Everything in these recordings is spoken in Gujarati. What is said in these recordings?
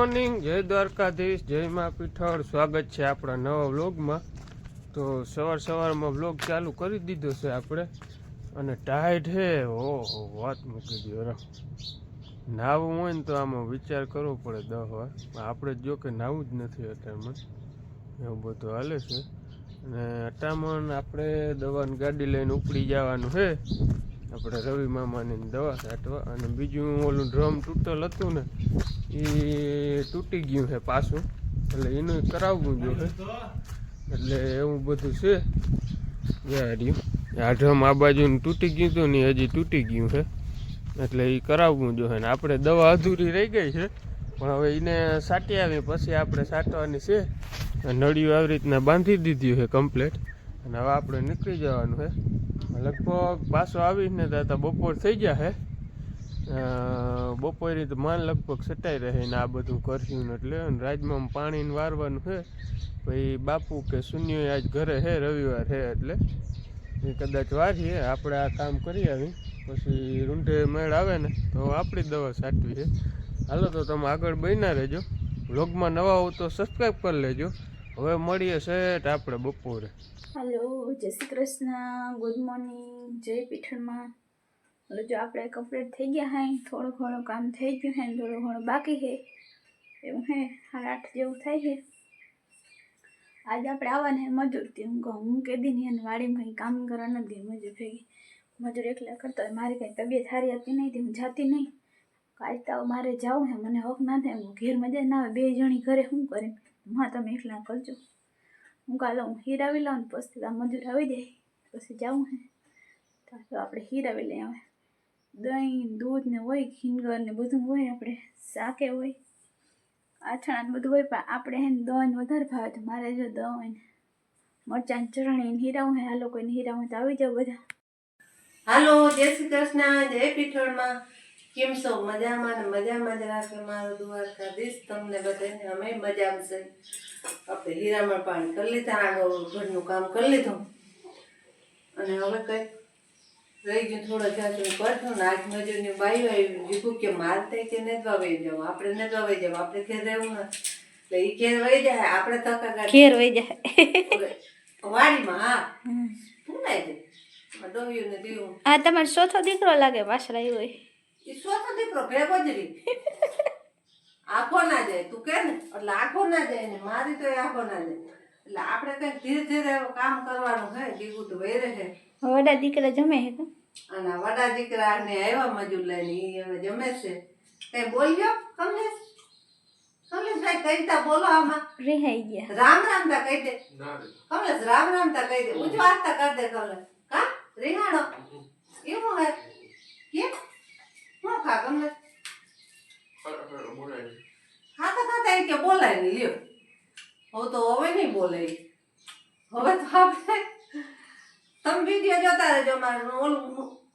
મોર્નિંગ, જય દ્વારકાધીશ, જય મા પીઠળ. સ્વાગત છે આપણા નવા વ્લોગમાં. તો સવારમાં વ્લોગ ચાલુ કરી દીધો છે આપણે. અને ટાઈટ છે, ઓહો વાત મૂકી દો. નાહવું હોય ને તો આમાં વિચાર કરવો પડે 10 વાર. આપણે જો કે નાહવું જ નથી અટામણ, એવું બધું હાલે છે. અને અટામણ આપણે દવાની ગાડી લઈને ઉપડી જવાનું છે આપણે રવિ મામાની દવા છાંટવા. અને બીજું ઓલું ડ્રમ તૂટેલ હતું ને, એ તૂટી ગયું છે પાછું, એટલે એનું કરાવવું જોઈએ. એટલે એવું બધું છે. આ ડ્રમ આ બાજુ તૂટી ગયું હતું ને, હજી તૂટી ગયું છે, એટલે એ કરાવવું જોઈએ. ને આપણે દવા અધૂરી રહી ગઈ છે, પણ હવે એને છાંટી આવી પછી આપણે છાંટવાની છે. નળિયું આવી રીતના બાંધી દીધી છે કમ્પ્લેટ. અને હવે આપણે નીકળી જવાનું છે. લગભગ પાછો આવીને તો બપોર થઈ જશે. બપોરની તો માન લગભગ સટાઈ રહે ને આ બધું કરશું ને, એટલે રાજમાં પાણીને વારવાનું છે. પછી બાપુ કે શૂન્ય આજ ઘરે છે, રવિવાર છે, એટલે એ કદાચ વારીએ. આપણે આ કામ કરી આવી પછી રૂંઢે મેળ આવે ને તો આપણી દવા છાંટવી છે. હાલો તો તમે આગળ બન્યા રહેજો. વ્લોગમાં નવા હો તો સબસ્ક્રાઈબ કરી લેજો. હવે મળીએ સેટ આપણે બપોરે. हेलो, जय श्री कृष्ण, गुड मॉर्निंग, जय पीठणમાં. मतलब जो આપણે કમ્પ્લીટ થઈ ગયા હે, થોડું ઘણું કામ થઈ ગયું હે, થોડું ઘણું બાકી છે એવું હે. 8:30 જેવું થાય છે. આજે આપણે આવવાને મજૂરથી. હું કેદી ની એને વાડીમાં કંઈ કામ કરવા નથી ગઈ મજૂર ભેગી. મજૂર એકલા કરતા હોય. મારી કંઈ તબિયત સારી હતી નહીં, હું જાતી નહીં. કાલ તો મારે જવું હે, મને હક ના થાય. હું ઘેર મજા ના આવે, 2 જણી ઘરે શું કરે. હા તમે એકલા કરજો. હું કાલે હું હીરાવી લાવું ને પછી આ મજૂર આવી જાય પછી જાઉં હે. તો આપણે હીરાવી લઈ આવે. દહીં દૂધ ને હોય, ખીંગર ને બધું હોય, આપણે શાકે હોય, આથણા ને બધું હોય. પણ આપણે હે ને દહીં વધારે ભાવે, તો મારે જો દહીં ને મરચાં ચટણી ને હીરાવું હે. આ લોકોને હીરાવું તો આવી જાવ બધા. હાલો, જય શ્રી કૃષ્ણ, જય પીઠળમાં. કેમ છો? મજામાં ને મજામાં જ રાખે મારો દ્વારકાધીશ. તમને બધાને અમે મજામાં છે. આપણે હીરામણ પાણી કરી લીધા, આગળ ઘરનું કામ કરી લીધું. અને હવે કઈ રહી ગયું થોડો જાતું કરશું ને. આજ મજૂરની બાયું આવી જીગું કે મારતે કે નેદવા વહી જાવ, આપણે નેદવા વહી જાવ, આપણે ઘેર રહેવું ને. એટલે એ ઘેર વહી જાય, આપણે થકા ઘેર વહી જાય વાડીમાં. હા શું લાય છે ડોહ્યું ને દીવું. આ તમારો ચોથો દીકરો લાગે પાછળ આવ્યો હોય. એ ચોથો દીકરો ભેગો જ રહી. આખો ના જાય તું કે ને, એટલે આખો ના જાય ને. મારી તો આખો ના જાય. એટલે આપણે કઈક ધીરે ધીરે કામ કરવાનું હે. દીકું તો વહી રહે. વડા દીકરા જમે હે કે? અને વડા દીકરા ને આવ્યા મજૂર લઈને, એ હવે જમે છે. કઈ બોલ્યો કમલેશ? કમલેશભાઈ કઈ તા બોલો આમાં. રિહાઈ ગયા. રામ રામ તા કહી દે કમલેશ. રામ રામ તા કહી દે. ઊંચો વાર્તા કરી દે કમલેશ. કા રીહાણો એવું હે કેમ શું ખા કમલેશ? ખાતા ખાતા એ કે બોલાય નહીં. લ્યો હવે તો હવે નહીં બોલાય. હવે તો આપણે તમે વિડીયો જોતા રહેજો. મારું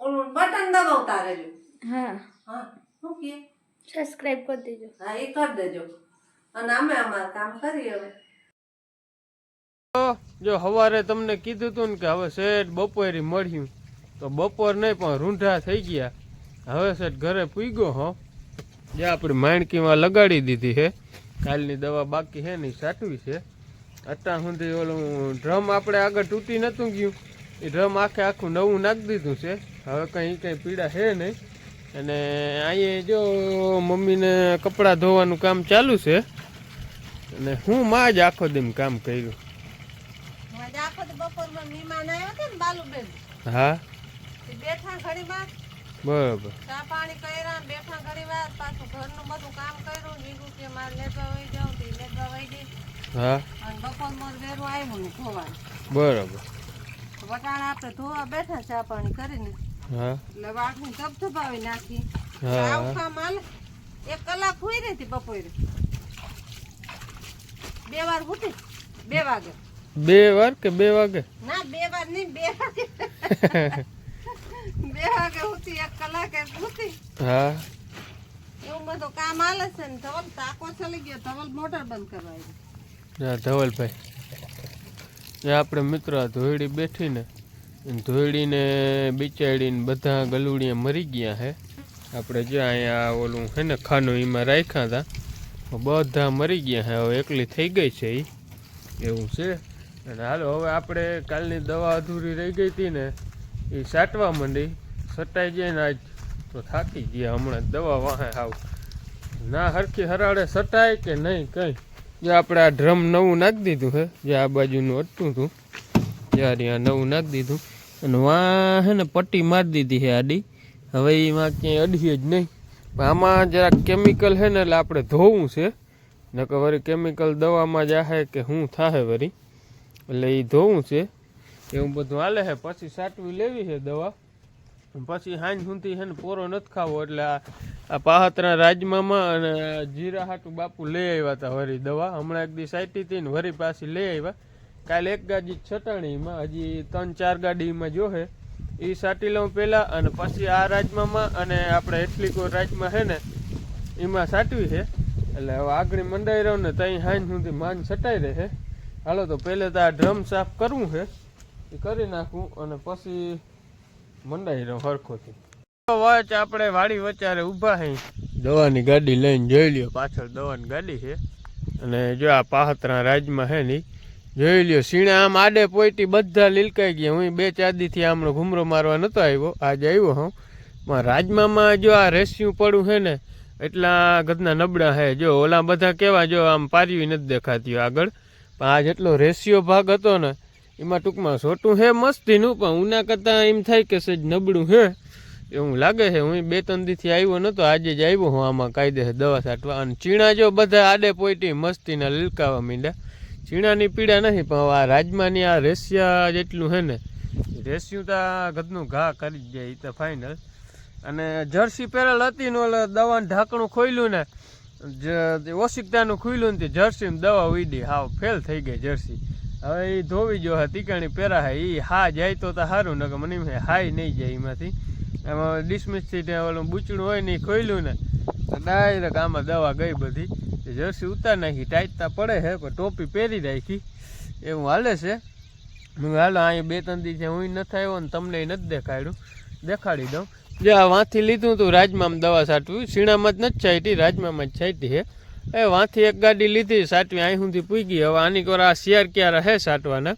ઓલું બટન દબાવતા રહેજો. હા હા શું કે સબસ્ક્રાઇબ કરી દેજો. હા એ કરી દેજો. અને અમે અમારું કામ કરીએ હવે. જો સવારે તમને કીધું હતું ને કે હવે સેટ બપોરે મળ્યું, તો બપોર નહીં પણ રૂંઢા થઈ ગયા. હવે સેટ ઘરે પૂગ્યો હો. જે આપણી માણકીમાં લગાડી દીધી છે. કાલની દવા બાકી છે ને છાંટવી છે. અત્યાર સુધી ઓલું ડ્રમ આપણે આગળ તૂટી નહોતું ગયું, એ ડ્રમ આખું નવું નાખી દીધું છે. હવે કંઈ પીડા છે નહીં. અને અહીંયા જો મમ્મીને કપડાં ધોવાનું કામ ચાલુ છે. અને હું માં જ આખો દિન કામ કર્યું. હા બેઠા ઘડી વાર બરોબર. ચા પાણી કર્યા, બેઠા ઘડી વાર, પાછું ઘરનું બધું કામ કર્યું. નીકળું કે મારે લેવા વહી જાઉં, તે લેવા વહી ગઈ. હા અને બપોર માં વેરું આવ્યું ને ધોવાનું. બરોબર. વટાણા આપણે ધોવા બેઠા ચા પાણી કરીને. હા એટલે વાટની ધબધબાવી નાખી. હા આવું કામ હાલે. 1 કલાક હુઈ રહી હતી બપોરે. 2 વાર ઉઠી. 2 વાગે. 2 વાર કે 2 વાગે? ના 2 વાર નહીં, 2 વાગે. 2 વાગે ઉઠી, 1 કલાકે ઉઠી. હા એવું બધું કામ હાલે છે ને. ધવલ ટાંકો ચલી ગયો, ધવલ મોટર બંધ કરવા આવ્યો. હા ધવલભાઈ, આપણે મિત્રો ધોયડી બેઠી ને, ધોયડીને બિચાડીને બધા ગલુડિયા મરી ગયા હે. આપણે જે અહીંયા ઓલું છે ને ખાનું, એમાં રાખ્યા હતા. બધા મરી ગયા હે, હવે એકલી થઈ ગઈ છે એ, એવું છે. અને હાલો હવે આપણે કાલની દવા અધૂરી રહી ગઈ હતી ને એ સાટવા માંડી, સટાઈ જાય ને આજ તો થાકી ગયા હમણાં દવા વાહે આવ ના હરખી હરાડે સટાય કે નહીં કંઈ. જે આપણે આ ડ્રમ નવું નાખી દીધું હે, જે આ બાજુનું અટતું હતું જ્યારે આ નવું નાખી દીધું અને વાં હે ને પટ્ટી મારી દીધી છે આડી. હવે એમાં ક્યાંય અડીએ જ નહીં. આમાં જરાક કેમિકલ છે ને એટલે આપણે ધોવું છે, નકર વળી કેમિકલ દવામાં જાહે કે શું થાહે વળી, એટલે એ ધોવું છે. એવું બધું હાલે છે. પછી સાટવી લેવી છે દવા, પછી હાંજ સુધી છે ને પોરો નથી ખાવો. એટલે આ પાહતરા રાજમામાં અને જીરા હાટું બાપુ લઈ આવ્યા હતા વળી દવા. હમણાં એક દી સાટી હતી ને વળી પાછી લઈ આવ્યા. કાલે એક ગાડી છટાણીમાં, હજી 3-4 ગાડીમાં જોહે એ સાટી લઉં પહેલાં, અને પછી આ રાજમામાં અને આપણે એટલી કોઈ રાજમાં છે ને એમાં સાટવી છે. એટલે હવે આગળ મંડાઈ રહ્યો ને ત્યાં હાંજ સુધી માન છટાઈ રહે. હાલો તો પહેલે તો આ ડ્રમ સાફ કરવું છે, એ કરી નાખું અને પછી મંડાઈ રહ્યો હરખોથી. વચ્ચે આપણે વાડી વચારે ઊભા હઈ, દવાની ગાડી લઈને જોઈ લ્યો, પાછળ દવાની ગાડી છે. અને જો આ પાહતરા રાજમાં છે ને જોઈ લ્યો, સીણા આમ આડે પોઈટી બધા લીલકાઈ ગયા. હું 2-4 દીથી આમનો ઘૂમરો મારવા નતો આવ્યો, આજે આવ્યો હું. રાજમામાં જો આ રેસ્યું પડું છે ને એટલા ગદના નબળા છે. જો ઓલા બધા કેવા જો આમ પાર્યું નથી દેખાતી આગળ, પણ આ જેટલો રેશિયો ભાગ હતો ને એમાં ટૂંકમાં છોટું છે મસ્તીનું, પણ ઉના કરતાં એમ થાય કે સજ નબળું છે એવું લાગે છે. હું 2-3 દીથી આવ્યો નહોતો, આજે જ આવ્યો હું આમાં કાયદે દવા છાંટવા. અને ચીણા જો બધા આડે પોઈટી મસ્તીના લીલકાવા માંડ્યા. ચીણાની પીડા નથી, પણ આ રાજમાની આ રેશિયા જેટલું છે ને રેસ્યું તો ગદનું ઘા કરી જ જાય, એ તો ફાઇનલ. અને જર્સી પહેરેલ હતી ને ઓલા દવાનું ઢાંકણું ખોલ્યું ને ઓશિકતાનું ખુલ્યું ને જર્સી દવા ઉડી, હાવ ફેલ થઈ ગઈ જર્સી. હવે એ ધોવી જો તીકાણી પહેરા હે, એ હા જાય તો સારું, ને કે મને હાઈ નહીં જાય એમાંથી. એમાં ડિસમિસથી ઓલું બૂચડું હોય ને એ ખોલ્યું ને ડાયરેક્ટ આમાં દવા ગઈ બધી. જર્સી ઉતાર નાખી, ટાઈટતા પડે છે પણ ટોપી પહેરી રાખી, એવું હાલે છે. હાલો અહીં 2-3 દિવસે હું નથી આવ્યો ને તમને નથી દેખાડ્યું, દેખાડી દઉં. જે આ વાંથી લીધું હતું રાજમામાં દવા છાંટવી, સીણામાં જ નથી છાંટી, રાજમામાં જ છાંટી છે. એ વાંથી એક ગાડી લીધી સાટવી, અહીં સુધી પૂગી. હવે આની કોર આ શિયાર ક્યારે હે સાટવાના.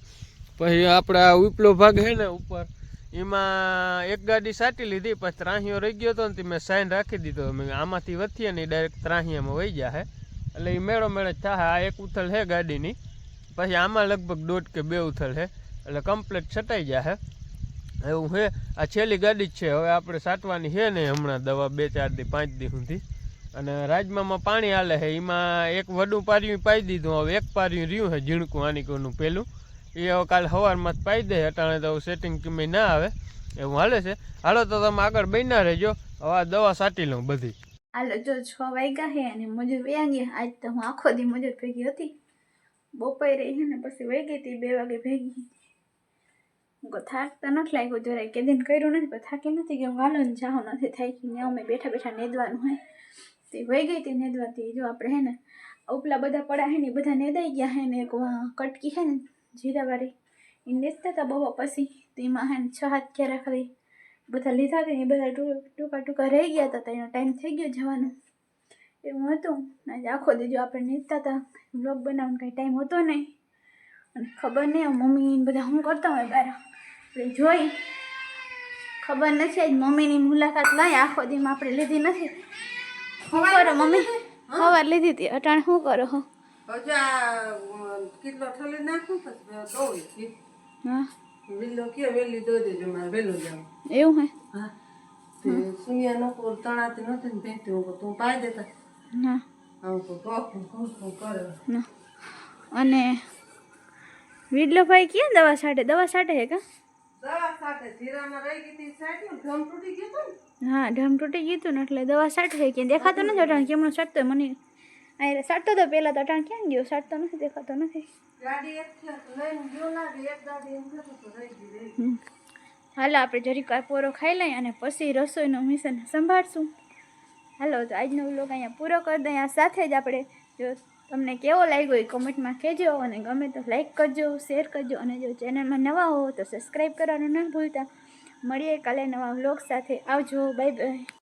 પછી આપણા ઉપલો ભાગ છે ને ઉપર, એમાં એક ગાડી સાટી લીધી, પછી ત્રાહીઓ રહી ગયો હતો ને મેં સાઈન રાખી દીધો. મેં આમાંથી વધીએ ને ડાયરેક્ટ ત્રાહીયામાં વહી જાય, એટલે એ મેળો મેળે જ થાય. આ એક ઉથલ છે ગાડીની, પછી આમાં લગભગ 1.5 કે 2 ઉથલ છે, એટલે કમ્પ્લીટ છટાઈ જાય એવું છે. આ છેલ્લી ગાડી જ છે, હવે આપણે સાટવાની છે ને હમણાં દવા 2-4 દી 5 દી સુધી. અને રાજમામાં પાણી હાલે છે, એમાં એક વડું પાર્યું પાઈ દીધું, હવે એક પાર્યું રહ્યું છે ઝીણકું આનીકોનું પેલું, એ હવે કાલે સવારમાં જ પાઈ દે. અટાણે તો સેટિંગ કિમે ના આવે એવું હાલે છે. હાલો તો તમે આગળ બન્યા રહેજો, હવે આ દવા સાટી લઉં બધી. હાલો જો 6 વાગ્યા છે અને મજૂર વયા ગયા. આજ તો હું આખો દી મજૂર ભેગી હતી, બપોરે રહી છે ને પછી વહી ગઈ હતી 2 વાગે ભેગી. થાક તો નથી લાગ્યો જરાય, કે દિન કર્યું નથી પણ થાકી નથી કે હાલો ને જાહો નથી થાકી ને અમે બેઠા બેઠા નેદવાનું હોય તે વહી ગઈ હતી નેદવાથી. જો આપણે હે ને ઉપલા બધા પડા હે ને બધા નેદાઈ ગયા હે ને એક કટકી છે ને જીરાવાળી એ નેસતા હતા બહુ. પછી તેમાં હે ને 6-7 ક્યારે ખાલી બધા લીધા હતા ને એ બધા ટૂંકા રહી ગયા હતા, એનો ટાઈમ થઈ ગયો જવાનો એવું હતું. આજે આખો દી જો આપણે નેસતા હતા, બ્લોગ બનાવવાનો કંઈ ટાઈમ હતો નહીં. અને ખબર નહીં મમ્મી બધા શું કરતા હોય બહાર આપણે જોઈ, ખબર નથી આજ મમ્મીની મુલાકાત લઈ આખો દીમાં આપણે લીધી નથી. શું કરો મમ્મી? સવાર લીધી હતી, અટાણે શું કરો? હો કેટલો ઠલી નાખું પછી હા વેલો કે વેલી દો દેજો, મારે વેલું જાવ એવું હે. હા સુનિયા નો તણાતી નથી ને ભેંતી તું પાઈ દેતા ના આવું તો ટોકું કરે ના. અને વિડલો ભાઈ ક્યાં દવા છાંટે? દવા છાંટે હે કા? દવા સાથે જીરામાં રહી ગઈ હતી સાઈડ ઢમ તૂટી ગયું હતું ને. હા ઢમ તૂટી ગયું હતું ને એટલે દવા છાંટે છે. ક્યાં દેખાતો નથી અટાણ કેમનો છાંટતો મને આ છાંટતો તો પહેલાં તો અટાણ ક્યાં ગયો? છાંટતો નથી, દેખાતો નથી. ગાડી એક લઈને ગયો લાગે, એક ગાડી એમ થતું તો રહી ગઈ. હાલો આપણે જરીક આ પોરો ખાઈ લઈએ અને પછી રસોઈનું મિશન સંભાળશું. હાલો તો આજનો વ્લોગ અહીંયા પૂરો કરી દઈએ. આ સાથે જ આપણે જો તમને કેવો લાગ્યો એ કમેન્ટમાં કહેજો, અને ગમે તો લાઈક કરજો, શેર કરજો, અને જો ચેનલમાં નવા હો તો સબસ્ક્રાઈબ કરવાનું ના ભૂલતા. મળીએ કાલે નવા વ્લોગ સાથે. આવજો, બાય બાય.